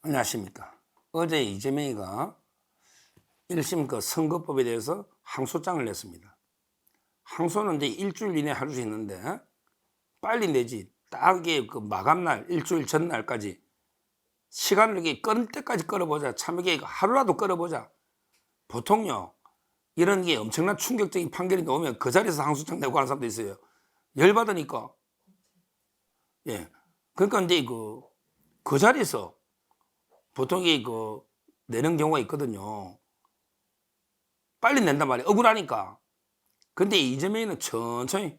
안녕하십니까. 어제 이재명이가 1심 그 선거법에 대해서 항소장을 냈습니다. 항소는 이제 일주일 이내에 할 수 있는데 빨리 내지 딱이 그 마감날 일주일 전날까지 시간을 이렇게 끌 때까지 끌어보자. 참 이게 하루라도 끌어보자. 보통요 이런 게 엄청난 충격적인 판결이 나오면 그 자리에서 항소장 내고 하는 사람도 있어요. 열받으니까. 예. 그러니까 이제 그 자리에서 보통 내는 경우가 있거든요. 빨리 낸단 말이에요. 억울하니까. 근데 이재명이는 천천히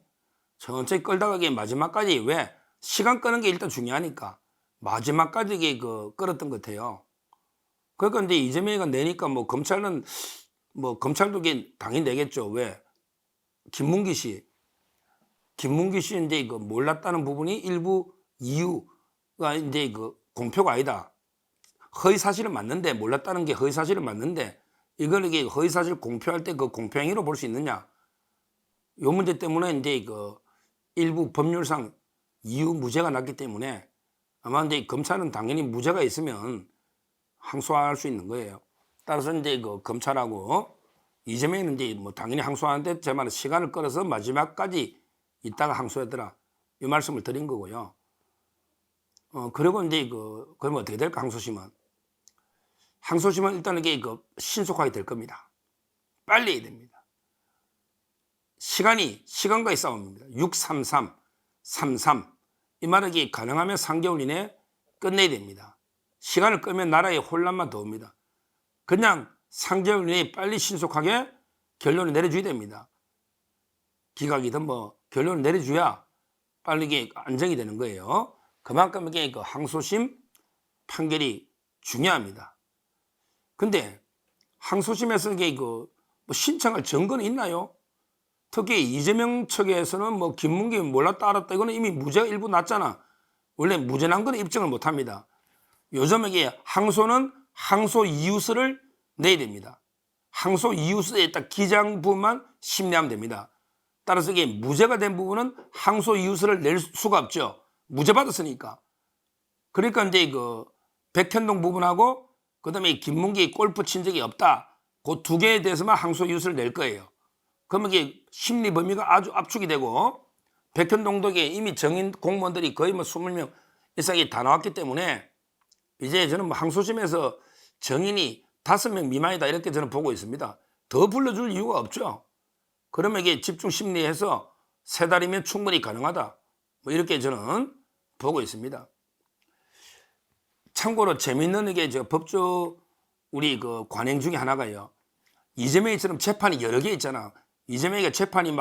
끌다가 마지막까지, 왜? 시간 끄는 게 일단 중요하니까 마지막까지 끌었던 것 같아요. 그러니까 이제 이재명이가 내니까 검찰도 당연히 내겠죠. 왜? 김문기 씨 이제 몰랐다는 부분이 일부 이유가 이제 공표가 아니다. 허위 사실은 맞는데, 몰랐다는 게 허위 사실은 맞는데 이걸 허위 사실 공표할 때 그 공표행위로 볼 수 있느냐? 요 문제 때문에 이제 일부 법률상 이유 무죄가 났기 때문에 아마 이제 검찰은 당연히 무죄가 있으면 항소할 수 있는 거예요. 따라서 이제 검찰하고 이재명은 이제 당연히 항소하는데 제 말은 시간을 끌어서 마지막까지 있다가 항소했더라. 이 말씀을 드린 거고요. 그리고 이제 그러면 어떻게 될까? 항소심은 일단 신속하게 될 겁니다. 빨리 해야 됩니다. 시간과의 싸움입니다. 633, 33. 이 말은 가능하면 3개월 이내에 끝내야 됩니다. 시간을 끄면 나라에 혼란만 더 옵니다. 그냥 3개월 이내에 빨리 신속하게 결론을 내려줘야 됩니다. 기각이든 결론을 내려줘야 빨리 안정이 되는 거예요. 그만큼 항소심 판결이 중요합니다. 근데 항소심에서 신청할 증거는 있나요? 특히 이재명 측에서는 김문기 몰랐다 알았다 이거는 이미 무죄가 일부 났잖아. 원래 무죄 난 거는 입증을 못 합니다. 요즘 항소는 항소 이유서를 내야 됩니다. 항소 이유서에 딱 기장 부분만 심리하면 됩니다. 따라서 무죄가 된 부분은 항소 이유서를 낼 수가 없죠. 무죄 받았으니까. 그러니까 이제 백현동 부분하고 그다음에 김문기 골프 친 적이 없다. 그 두 개에 대해서만 항소 이유서를 낼 거예요. 그러면 심리 범위가 아주 압축이 되고, 백현동도 이미 정인 공무원들이 거의 20명 이상이 다 나왔기 때문에 이제 저는 항소심에서 정인이 5명 미만이다 이렇게 저는 보고 있습니다. 더 불러줄 이유가 없죠. 그러면 집중 심리해서 3달이면 충분히 가능하다. 이렇게 저는 보고 있습니다. 참고로 재밌는 법조 우리 관행 중에 하나가요. 이재명이처럼 재판이 여러 개 있잖아. 이재명이가 재판이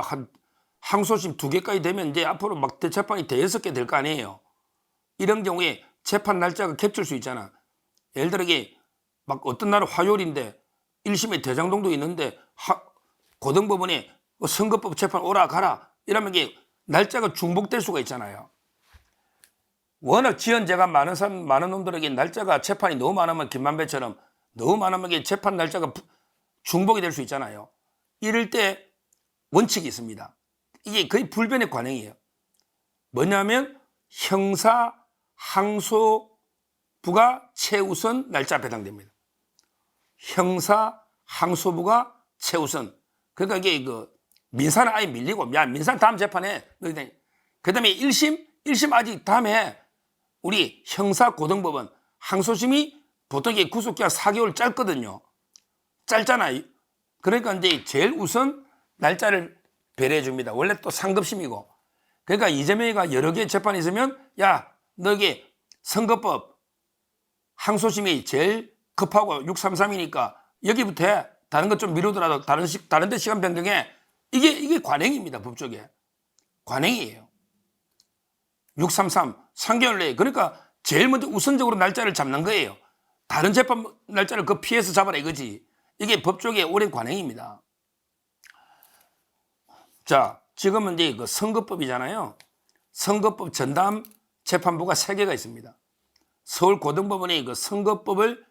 항소심 2개까지 되면 이제 앞으로 재판이 5개 될 거 아니에요. 이런 경우에 재판 날짜가 겹칠 수 있잖아. 예를 들어 어떤 날은 화요일인데 1심에 대장동도 있는데 고등법원에 선거법 재판 오라 가라 이러면 날짜가 중복될 수가 있잖아요. 워낙 지연제가 많은 놈들에게 날짜가 재판이 너무 많으면 김만배처럼 너무 많으면 재판 날짜가 중복이 될 수 있잖아요. 이럴 때 원칙이 있습니다. 이게 거의 불변의 관행이에요. 뭐냐면 형사 항소부가 최우선 날짜 배당됩니다. 형사 항소부가 최우선. 그러니까 이게 민사는 아예 밀리고, 야 민사는 다음 재판에. 그 다음에 1심 아직 다음에 우리 형사고등법원 항소심이 보통 구속기간 4개월 짧거든요. 짧잖아요. 그러니까 이제 제일 우선 날짜를 배려해 줍니다. 원래 또 상급심이고. 그러니까 이재명이가 여러 개의 재판이 있으면 야 너 선거법 항소심이 제일 급하고 633이니까 여기부터 해. 다른 것 좀 미루더라도 다른 데 시간 변경해. 이게 관행입니다. 법조계. 관행이에요. 633 3개월 내에. 그러니까 제일 먼저 우선적으로 날짜를 잡는 거예요. 다른 재판 날짜를 피해서 잡아라 이거지. 이게 법조계의 오랜 관행입니다. 자, 지금은 이제 선거법이잖아요. 선거법 전담 재판부가 3개가 있습니다. 서울고등법원이 선거법을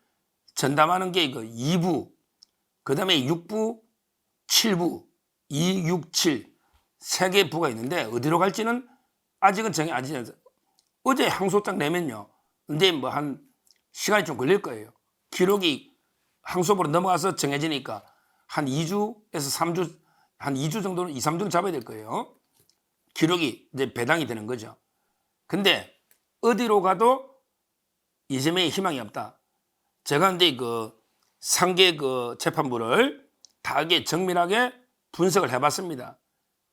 전담하는 게 2부, 그 다음에 6부, 7부, 2, 6, 7 3개 부가 있는데 어디로 갈지는 아직은 정이 안 지어서 어제 항소장 내면요. 근데 한 시간이 좀 걸릴 거예요. 기록이 항소부로 넘어가서 정해지니까 한 2주에서 3주, 한 2주 정도는 2, 3주는 잡아야 될 거예요. 기록이 이제 배당이 되는 거죠. 근데 어디로 가도 이재명의 희망이 없다. 제가 근데 그 상계 그 재판부를 다하게 정밀하게 분석을 해봤습니다.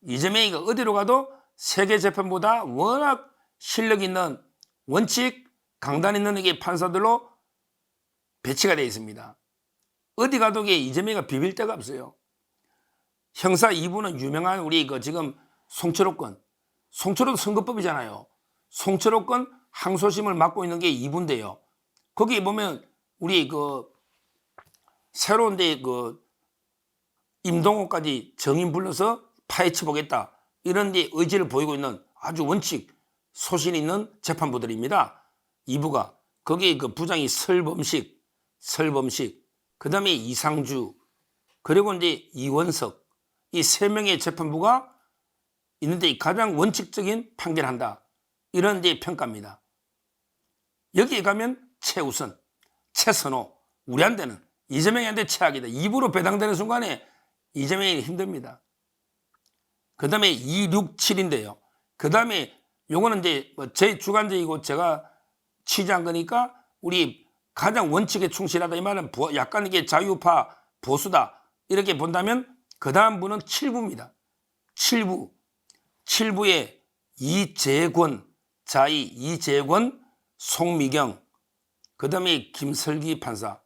이재명이 어디로 가도 세계 재판보다 워낙 실력 있는 원칙 강단 있는 이게 판사들로 배치가 되어 있습니다. 어디 가도 이재명이가 비빌 데가 없어요. 형사 2부는 유명한 우리 그 지금 송철호 건, 송철호도 선거법이잖아요. 송철호 건 항소심을 맡고 있는 게 2부인데요. 거기 보면 우리 그 새로운데 그 임동호까지 정인 불러서 파헤쳐 보겠다 이런 데 의지를 보이고 있는 아주 원칙 소신 있는 재판부들입니다. 2부가 거기 그 부장이 설범식, 그 다음에 이상주, 그리고 이제 이원석 이 3명의 재판부가 있는데 가장 원칙적인 판결한다 이런 데 평가입니다. 여기에 가면 최우선, 최선호, 우리한테는 이재명한테 최악이다. 2부로 배당되는 순간에 이재명이 힘듭니다. 그 다음에 267인데요. 그 다음에 요거는 이제 제 주관적이고 제가 취재한 거니까 우리 가장 원칙에 충실하다 이 말은 약간 이게 자유파 보수다 이렇게 본다면 그 다음 분은 7부입니다. 7부에 이재권, 자이, 이재권, 송미경, 그 다음에 김설기 판사,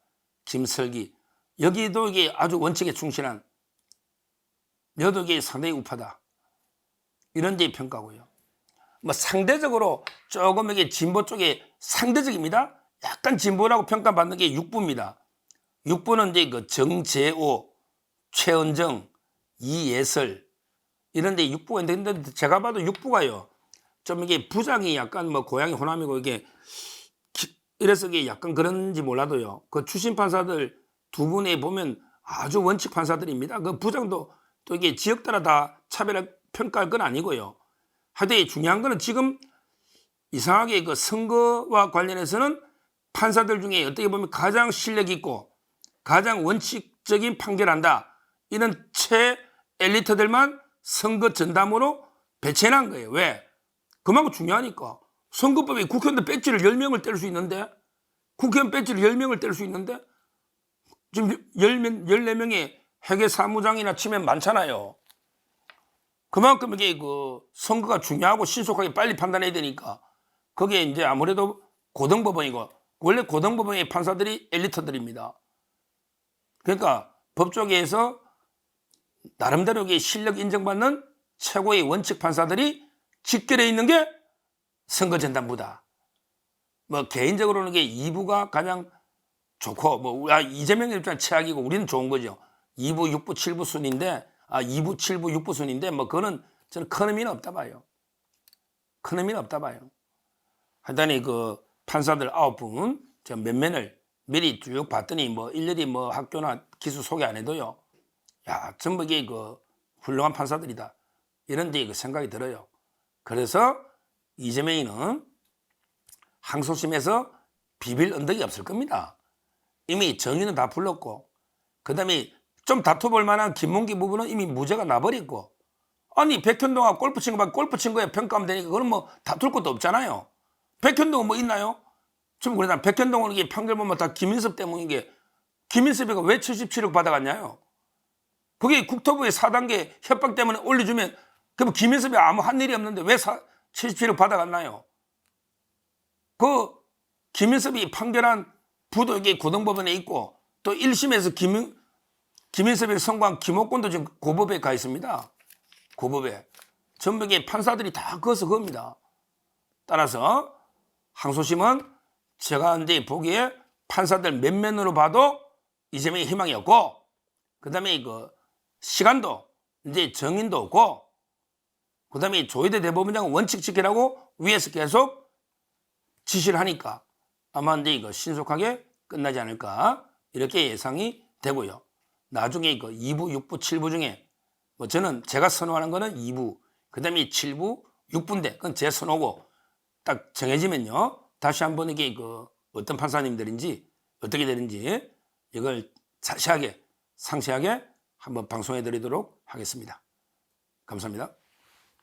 김설기. 여기도 이게 아주 원칙에 충실한, 여도 이게 상당히 우파다. 이런 데 평가고요. 뭐 상대적으로 조금 이게 진보 쪽에 상대적입니다. 약간 진보라고 평가받는 게 6부입니다. 6부는 이제 그 정재호, 최은정, 이예설, 이런 데 6부가 있는데 제가 봐도 6부가요. 좀 이게 부장이 약간 뭐 고향이 호남이고 이게 이래서 이게 약간 그런지 몰라도요. 그 출신 판사들 두 분에 보면 아주 원칙 판사들입니다. 그 부장도 또 이게 지역 따라 다 차별을 평가할 건 아니고요. 하여튼 중요한 거는 지금 이상하게 그 선거와 관련해서는 판사들 중에 어떻게 보면 가장 실력 있고 가장 원칙적인 판결한다. 이런 최 엘리트들만 선거 전담으로 배치해놓은 거예요. 왜? 그만큼 중요하니까. 선거법에 국회의원들 배지를 10명을 뗄 수 있는데 국회의원 배지를 10명을 뗄 수 있는데 지금 14명의 회계 사무장이나 치면 많잖아요. 그만큼 이게 그 선거가 중요하고 신속하게 빨리 판단해야 되니까 거기에 이제 아무래도 고등법원이고 원래 고등법원의 판사들이 엘리트들입니다. 그러니까 법조계에서 나름대로 실력 인정받는 최고의 원칙 판사들이 직결해 있는 게 선거전담부다. 뭐 개인적으로는 게 2부가 가장 좋고 뭐 이재명 입장 최악이고 우리는 좋은 거죠. 2부, 6부, 7부 순인데 2부, 7부, 6부 순인데 뭐 그거는 저는 큰 의미는 없다 봐요. 큰 의미는 없다 봐요. 하여튼 그 판사들 9분 제가 면면을 미리 쭉 봤더니 뭐 일일이 뭐 학교나 기수 소개 안 해도요. 야, 전부 이게 그 훌륭한 판사들이다. 이런 데 그 생각이 들어요. 그래서 이재명이는 항소심에서 비빌 언덕이 없을 겁니다. 이미 정의는 다 불렀고 그 다음에 좀 다퉈볼 만한 김문기 부분은 이미 무죄가 나버렸고 아니 백현동하고 골프 친 거만 골프 친 거에 평가하면 되니까 그건 뭐 다툴 것도 없잖아요. 백현동은 뭐 있나요? 지금 그러나 백현동은 이게 판결 보면 다 김인섭 때문인 게 김인섭이가 왜 77억 받아갔냐요? 그게 국토부의 4단계 협박 때문에 올려주면 그럼 김인섭이 아무 한 일이 없는데 왜 77억 받아갔나요? 그 김인섭이 판결한 부도 이게 고등법원에 있고 또 1심에서 김인섭이 선고한 김옥권도 지금 고법에 가 있습니다. 고법에. 전부 게 판사들이 다 그어서 그겁니다. 따라서 항소심은 제가 이제 보기에 판사들 면면으로 봐도 이재명의 희망이 없고 그 다음에 그 시간도 이제 정인도 없고 그 다음에 조희대 대법원장은 원칙 지키라고 위에서 계속 지시를 하니까 아마 이제 이거 신속하게 끝나지 않을까 이렇게 예상이 되고요. 나중에 그 2부, 6부, 7부 중에 뭐 저는 제가 선호하는 거는 2부, 그 다음에 7부, 6부인데 그건 제 선호고 딱 정해지면요. 다시 한번 이게 그 어떤 판사님들인지 어떻게 되는지 이걸 자세하게 상세하게 한번 방송해 드리도록 하겠습니다. 감사합니다.